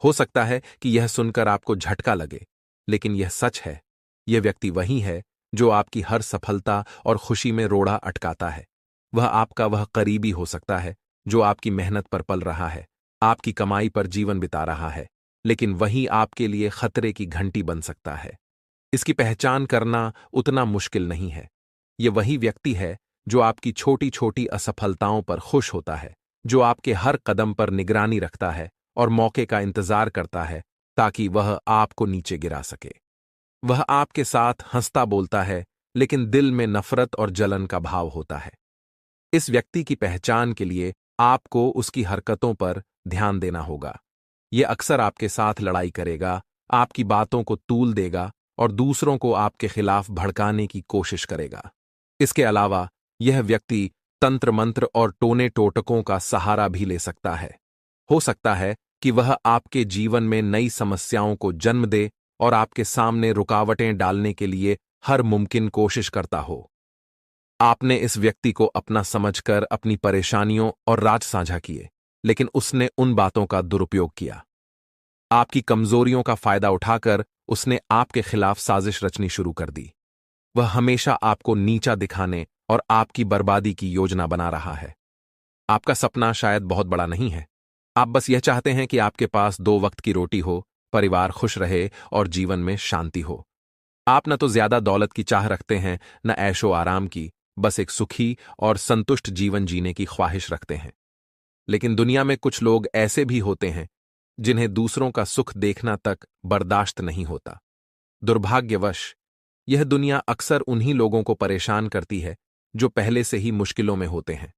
हो सकता है कि यह सुनकर आपको झटका लगे, लेकिन यह सच है। यह व्यक्ति वही है जो आपकी हर सफलता और खुशी में रोड़ा अटकाता है। वह आपका वह करीबी हो सकता है जो आपकी मेहनत पर पल रहा है, आपकी कमाई पर जीवन बिता रहा है, लेकिन वही आपके लिए खतरे की घंटी बन सकता है। इसकी पहचान करना उतना मुश्किल नहीं है। यह वही व्यक्ति है जो आपकी छोटी छोटी असफलताओं पर खुश होता है, जो आपके हर कदम पर निगरानी रखता है और मौके का इंतजार करता है ताकि वह आपको नीचे गिरा सके। वह आपके साथ हंसता बोलता है, लेकिन दिल में नफरत और जलन का भाव होता है। इस व्यक्ति की पहचान के लिए आपको उसकी हरकतों पर ध्यान देना होगा। यह अक्सर आपके साथ लड़ाई करेगा, आपकी बातों को तूल देगा और दूसरों को आपके खिलाफ भड़काने की कोशिश करेगा। इसके अलावा यह व्यक्ति तंत्र मंत्र और टोने टोटकों का सहारा भी ले सकता है। हो सकता है कि वह आपके जीवन में नई समस्याओं को जन्म दे और आपके सामने रुकावटें डालने के लिए हर मुमकिन कोशिश करता हो। आपने इस व्यक्ति को अपना समझकर अपनी परेशानियों और राज साझा किए, लेकिन उसने उन बातों का दुरुपयोग किया। आपकी कमजोरियों का फायदा उठाकर उसने आपके खिलाफ साजिश रचनी शुरू कर दी। वह हमेशा आपको नीचा दिखाने और आपकी बर्बादी की योजना बना रहा है। आपका सपना शायद बहुत बड़ा नहीं है। आप बस यह चाहते हैं कि आपके पास 2 वक्त की रोटी हो, परिवार खुश रहे और जीवन में शांति हो। आप न तो ज्यादा दौलत की चाह रखते हैं, न ऐशो आराम की, बस एक सुखी और संतुष्ट जीवन जीने की ख्वाहिश रखते हैं। लेकिन दुनिया में कुछ लोग ऐसे भी होते हैं जिन्हें दूसरों का सुख देखना तक बर्दाश्त नहीं होता। दुर्भाग्यवश यह दुनिया अक्सर उन्हीं लोगों को परेशान करती है जो पहले से ही मुश्किलों में होते हैं।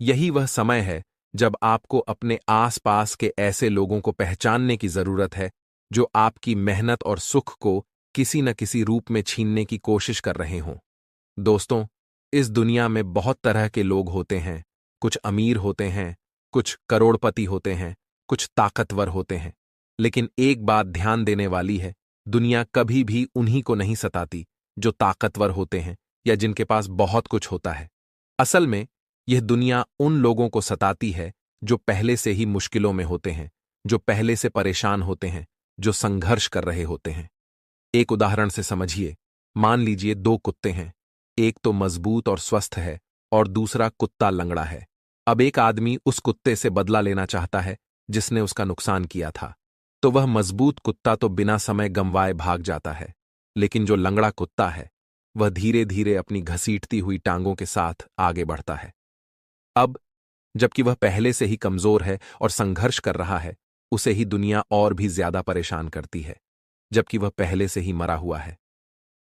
यही वह समय है जब आपको अपने आसपास के ऐसे लोगों को पहचानने की जरूरत है जो आपकी मेहनत और सुख को किसी न किसी रूप में छीनने की कोशिश कर रहे हों। दोस्तों, इस दुनिया में बहुत तरह के लोग होते हैं। कुछ अमीर होते हैं, कुछ करोड़पति होते हैं, कुछ ताकतवर होते हैं। लेकिन एक बात ध्यान देने वाली है, दुनिया कभी भी उन्हीं को नहीं सताती जो ताकतवर होते हैं या जिनके पास बहुत कुछ होता है। असल में यह दुनिया उन लोगों को सताती है जो पहले से ही मुश्किलों में होते हैं, जो पहले से परेशान होते हैं, जो संघर्ष कर रहे होते हैं। एक उदाहरण से समझिए। मान लीजिए 2 कुत्ते हैं। एक तो मजबूत और स्वस्थ है और दूसरा कुत्ता लंगड़ा है। अब एक आदमी उस कुत्ते से बदला लेना चाहता है जिसने उसका नुकसान किया था। तो वह मजबूत कुत्ता तो बिना समय गंवाए भाग जाता है, लेकिन जो लंगड़ा कुत्ता है वह धीरे धीरे अपनी घसीटती हुई टांगों के साथ आगे बढ़ता है। अब जबकि वह पहले से ही कमजोर है और संघर्ष कर रहा है, उसे ही दुनिया और भी ज्यादा परेशान करती है, जबकि वह पहले से ही मरा हुआ है।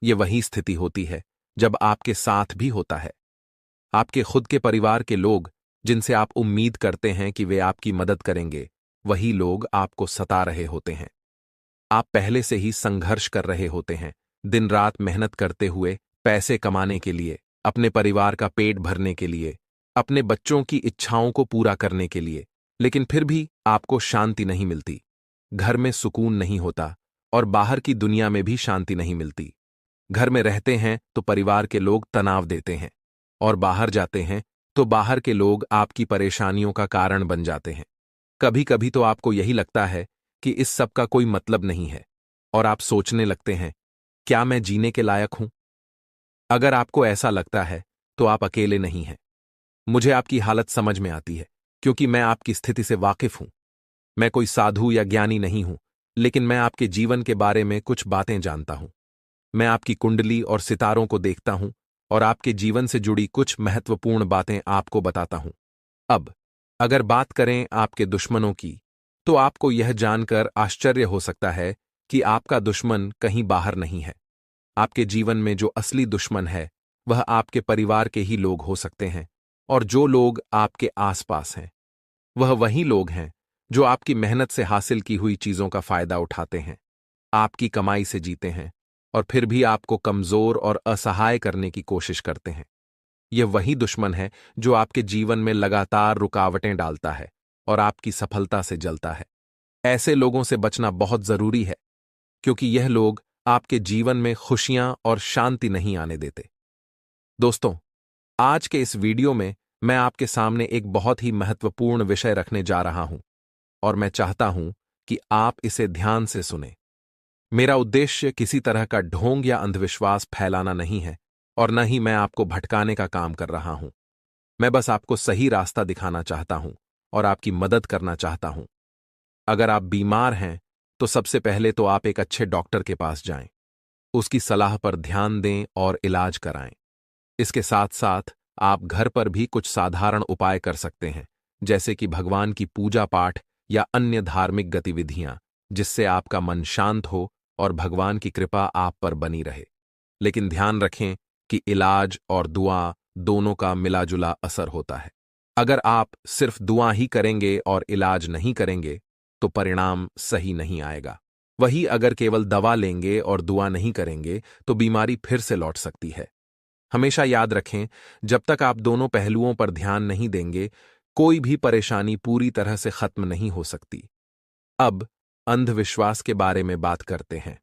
यह वही स्थिति होती है जब आपके साथ भी होता है। आपके खुद के परिवार के लोग जिनसे आप उम्मीद करते हैं कि वे आपकी मदद करेंगे, वही लोग आपको सता रहे होते हैं। आप पहले से ही संघर्ष कर रहे होते हैं, दिन रात मेहनत करते हुए पैसे कमाने के लिए, अपने परिवार का पेट भरने के लिए, अपने बच्चों की इच्छाओं को पूरा करने के लिए, लेकिन फिर भी आपको शांति नहीं मिलती। घर में सुकून नहीं होता और बाहर की दुनिया में भी शांति नहीं मिलती। घर में रहते हैं तो परिवार के लोग तनाव देते हैं और बाहर जाते हैं तो बाहर के लोग आपकी परेशानियों का कारण बन जाते हैं। कभी कभी तो आपको यही लगता है कि इस सब का कोई मतलब नहीं है और आप सोचने लगते हैं, क्या मैं जीने के लायक हूं? अगर आपको ऐसा लगता है तो आप अकेले नहीं हैं। मुझे आपकी हालत समझ में आती है, क्योंकि मैं आपकी स्थिति से वाकिफ हूं। मैं कोई साधु या ज्ञानी नहीं हूं, लेकिन मैं आपके जीवन के बारे में कुछ बातें जानता हूं। मैं आपकी कुंडली और सितारों को देखता हूं और आपके जीवन से जुड़ी कुछ महत्वपूर्ण बातें आपको बताता हूं। अब अगर बात करें आपके दुश्मनों की, तो आपको यह जानकर आश्चर्य हो सकता है कि आपका दुश्मन कहीं बाहर नहीं है। आपके जीवन में जो असली दुश्मन है वह आपके परिवार के ही लोग हो सकते हैं, और जो लोग आपके आसपास हैं वह वही लोग हैं जो आपकी मेहनत से हासिल की हुई चीजों का फायदा उठाते हैं, आपकी कमाई से जीते हैं और फिर भी आपको कमजोर और असहाय करने की कोशिश करते हैं। यह वही दुश्मन है जो आपके जीवन में लगातार रुकावटें डालता है और आपकी सफलता से जलता है। ऐसे लोगों से बचना बहुत जरूरी है, क्योंकि यह लोग आपके जीवन में खुशियां और शांति नहीं आने देते। दोस्तों, आज के इस वीडियो में मैं आपके सामने एक बहुत ही महत्वपूर्ण विषय रखने जा रहा हूं और मैं चाहता हूं कि आप इसे ध्यान से सुनें। मेरा उद्देश्य किसी तरह का ढोंग या अंधविश्वास फैलाना नहीं है और न ही मैं आपको भटकाने का काम कर रहा हूं। मैं बस आपको सही रास्ता दिखाना चाहता हूं और आपकी मदद करना चाहता हूं। अगर आप बीमार हैं तो सबसे पहले तो आप एक अच्छे डॉक्टर के पास जाएं, उसकी सलाह पर ध्यान दें और इलाज कराएं। इसके साथ साथ आप घर पर भी कुछ साधारण उपाय कर सकते हैं, जैसे कि भगवान की पूजा पाठ या अन्य धार्मिक गतिविधियां, जिससे आपका मन शांत हो और भगवान की कृपा आप पर बनी रहे। लेकिन ध्यान रखें कि इलाज और दुआ दोनों का मिलाजुला असर होता है। अगर आप सिर्फ दुआ ही करेंगे और इलाज नहीं करेंगे तो परिणाम सही नहीं आएगा। वही अगर केवल दवा लेंगे और दुआ नहीं करेंगे तो बीमारी फिर से लौट सकती है। हमेशा याद रखें, जब तक आप दोनों पहलुओं पर ध्यान नहीं देंगे, कोई भी परेशानी पूरी तरह से खत्म नहीं हो सकती। अब अंधविश्वास के बारे में बात करते हैं।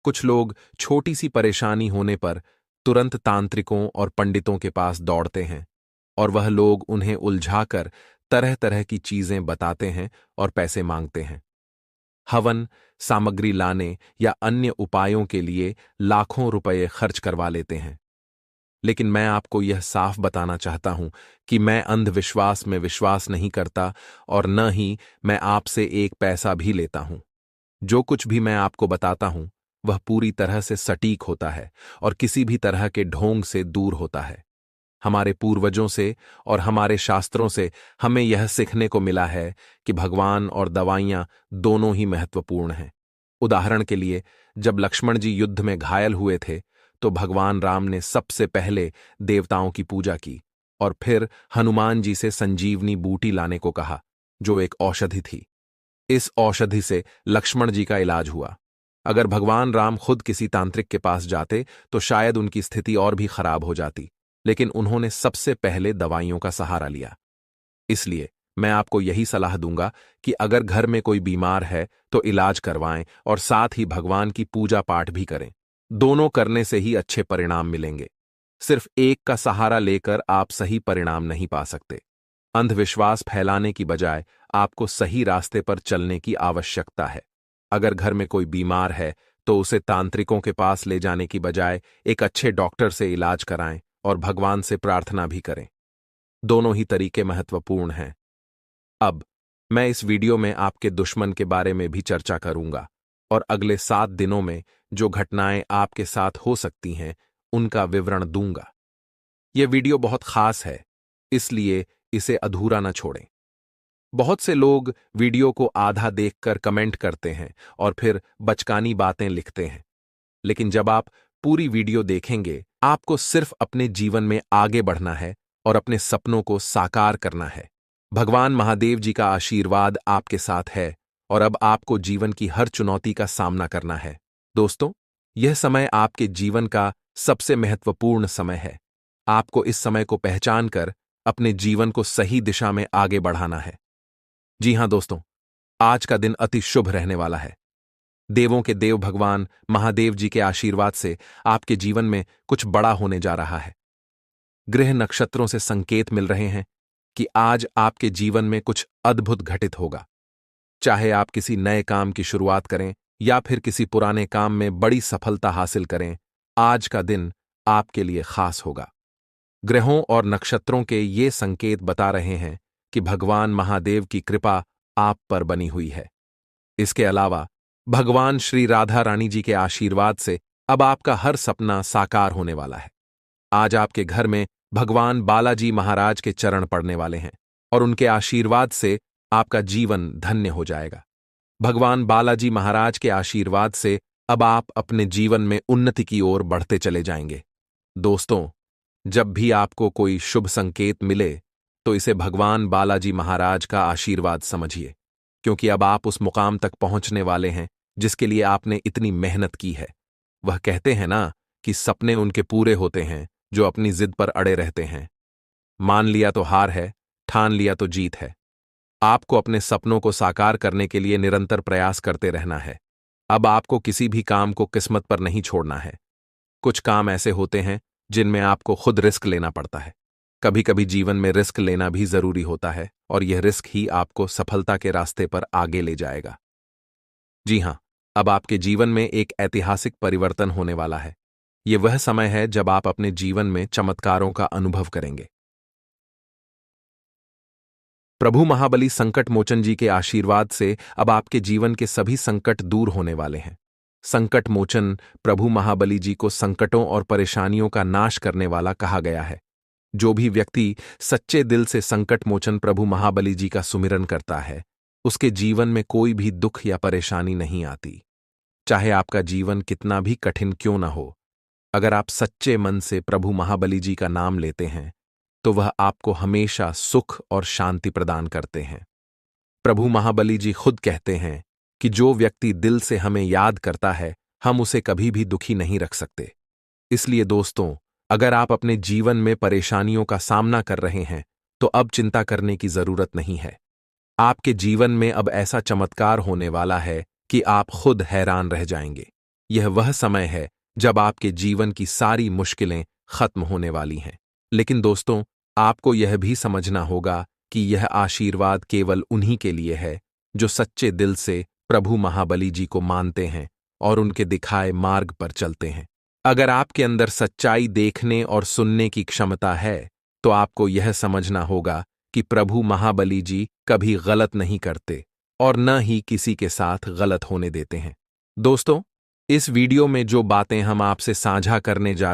कुछ लोग छोटी सी परेशानी होने पर तुरंत तांत्रिकों और पंडितों के पास दौड़ते हैं और वह लोग उन्हें उलझाकर तरह तरह की चीजें बताते हैं और पैसे मांगते हैं। हवन सामग्री लाने या अन्य उपायों के लिए लाखों रुपए खर्च करवा लेते हैं। लेकिन मैं आपको यह साफ बताना चाहता हूं कि मैं अंधविश्वास में विश्वास नहीं करता और न ही मैं आपसे एक पैसा भी लेता हूं। जो कुछ भी मैं आपको बताता हूं वह पूरी तरह से सटीक होता है और किसी भी तरह के ढोंग से दूर होता है। हमारे पूर्वजों से और हमारे शास्त्रों से हमें यह सीखने को मिला है कि भगवान और दवाइयां दोनों ही महत्वपूर्ण हैं। उदाहरण के लिए, जब लक्ष्मण जी युद्ध में घायल हुए थे तो भगवान राम ने सबसे पहले देवताओं की पूजा की और फिर हनुमान जी से संजीवनी बूटी लाने को कहा, जो एक औषधि थी। इस औषधि से लक्ष्मण जी का इलाज हुआ। अगर भगवान राम खुद किसी तांत्रिक के पास जाते तो शायद उनकी स्थिति और भी खराब हो जाती, लेकिन उन्होंने सबसे पहले दवाइयों का सहारा लिया। इसलिए मैं आपको यही सलाह दूंगा कि अगर घर में कोई बीमार है तो इलाज करवाएं और साथ ही भगवान की पूजा पाठ भी करें। दोनों करने से ही अच्छे परिणाम मिलेंगे। सिर्फ एक का सहारा लेकर आप सही परिणाम नहीं पा सकते। अंधविश्वास फैलाने की बजाय आपको सही रास्ते पर चलने की आवश्यकता है। अगर घर में कोई बीमार है तो उसे तांत्रिकों के पास ले जाने की बजाय एक अच्छे डॉक्टर से इलाज कराएं और भगवान से प्रार्थना भी करें। दोनों ही तरीके महत्वपूर्ण हैं। अब मैं इस वीडियो में आपके दुश्मन के बारे में भी चर्चा करूंगा और अगले 7 दिनों में जो घटनाएं आपके साथ हो सकती हैं उनका विवरण दूंगा। यह वीडियो बहुत खास है, इसलिए इसे अधूरा न छोड़ें। बहुत से लोग वीडियो को आधा देखकर कमेंट करते हैं और फिर बचकानी बातें लिखते हैं, लेकिन जब आप पूरी वीडियो देखेंगे आपको सिर्फ अपने जीवन में आगे बढ़ना है और अपने सपनों को साकार करना है। भगवान महादेव जी का आशीर्वाद आपके साथ है और अब आपको जीवन की हर चुनौती का सामना करना है। दोस्तों, यह समय आपके जीवन का सबसे महत्वपूर्ण समय है। आपको इस समय को पहचान कर अपने जीवन को सही दिशा में आगे बढ़ाना है। जी हां दोस्तों, आज का दिन अति शुभ रहने वाला है। देवों के देव भगवान महादेव जी के आशीर्वाद से आपके जीवन में कुछ बड़ा होने जा रहा है। ग्रह नक्षत्रों से संकेत मिल रहे हैं कि आज आपके जीवन में कुछ अद्भुत घटित होगा। चाहे आप किसी नए काम की शुरुआत करें या फिर किसी पुराने काम में बड़ी सफलता हासिल करें, आज का दिन आपके लिए खास होगा। ग्रहों और नक्षत्रों के ये संकेत बता रहे हैं कि भगवान महादेव की कृपा आप पर बनी हुई है। इसके अलावा भगवान श्री राधा रानी जी के आशीर्वाद से अब आपका हर सपना साकार होने वाला है। आज आपके घर में भगवान बालाजी महाराज के चरण पड़ने वाले हैं और उनके आशीर्वाद से आपका जीवन धन्य हो जाएगा। भगवान बालाजी महाराज के आशीर्वाद से अब आप अपने जीवन में उन्नति की ओर बढ़ते चले जाएंगे। दोस्तों, जब भी आपको कोई शुभ संकेत मिले तो इसे भगवान बालाजी महाराज का आशीर्वाद समझिए, क्योंकि अब आप उस मुकाम तक पहुंचने वाले हैं जिसके लिए आपने इतनी मेहनत की है। वह कहते हैं ना कि सपने उनके पूरे होते हैं जो अपनी जिद पर अड़े रहते हैं। मान लिया तो हार है, ठान लिया तो जीत है। आपको अपने सपनों को साकार करने के लिए निरंतर प्रयास करते रहना है। अब आपको किसी भी काम को किस्मत पर नहीं छोड़ना है। कुछ काम ऐसे होते हैं जिनमें आपको खुद रिस्क लेना पड़ता है। कभी कभी जीवन में रिस्क लेना भी जरूरी होता है और यह रिस्क ही आपको सफलता के रास्ते पर आगे ले जाएगा। जी हां, अब आपके जीवन में एक ऐतिहासिक परिवर्तन होने वाला है। यह वह समय है जब आप अपने जीवन में चमत्कारों का अनुभव करेंगे। प्रभु महाबली संकट मोचन जी के आशीर्वाद से अब आपके जीवन के सभी संकट दूर होने वाले हैं। संकट मोचन प्रभु महाबली जी को संकटों और परेशानियों का नाश करने वाला कहा गया है। जो भी व्यक्ति सच्चे दिल से संकट मोचन प्रभु महाबली जी का सुमिरन करता है, उसके जीवन में कोई भी दुख या परेशानी नहीं आती। चाहे आपका जीवन कितना भी कठिन क्यों न हो, अगर आप सच्चे मन से प्रभु महाबली जी का नाम लेते हैं, तो वह आपको हमेशा सुख और शांति प्रदान करते हैं। प्रभु महाबली जी खुद कहते हैं कि जो व्यक्ति दिल से हमें याद करता है, हम उसे कभी भी दुखी नहीं रख सकते। इसलिए दोस्तों, अगर आप अपने जीवन में परेशानियों का सामना कर रहे हैं, तो अब चिंता करने की जरूरत नहीं है। आपके जीवन में अब ऐसा चमत्कार होने वाला है कि आप खुद हैरान रह जाएंगे। यह वह समय है जब आपके जीवन की सारी मुश्किलें खत्म होने वाली हैं। लेकिन दोस्तों, आपको यह भी समझना होगा कि यह आशीर्वाद केवल उन्हीं के लिए है जो सच्चे दिल से प्रभु महाबली जी को मानते हैं और उनके दिखाए मार्ग पर चलते हैं। अगर आपके अंदर सच्चाई देखने और सुनने की क्षमता है, तो आपको यह समझना होगा कि प्रभु महाबली जी कभी गलत नहीं करते और न ही किसी के साथ गलत होने देते हैं। दोस्तों, इस वीडियो में जो बातें हम आपसे साझा करने जा